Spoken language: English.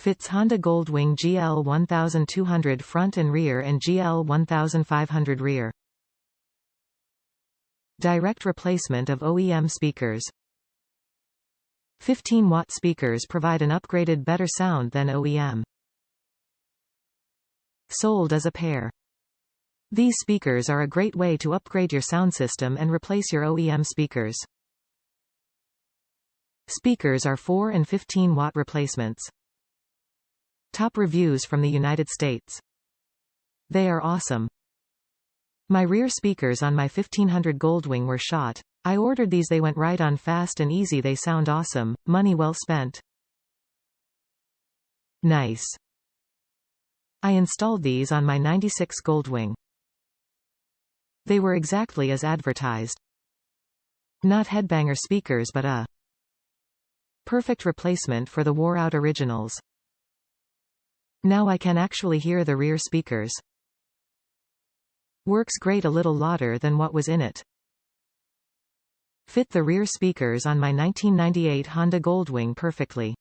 Fits Honda Goldwing GL1200 front and rear and GL1500 rear. Direct replacement of OEM speakers. 15-watt speakers provide an upgraded better sound than OEM. Sold as a pair. These speakers are a great way to upgrade your sound system and replace your OEM speakers. Speakers are 4 and 15-watt replacements. Top reviews from the United States. They are awesome. My rear speakers on my 1500 Goldwing were shot. I ordered these, they went right on, fast and easy, they sound awesome, money well spent. Nice. I installed these on my 96 Goldwing. They were exactly as advertised. Not headbanger speakers but a perfect replacement for the wore-out originals. Now I can actually hear the rear speakers. Works great, a little louder than what was in it. Fit the rear speakers on my 1998 Honda Goldwing perfectly.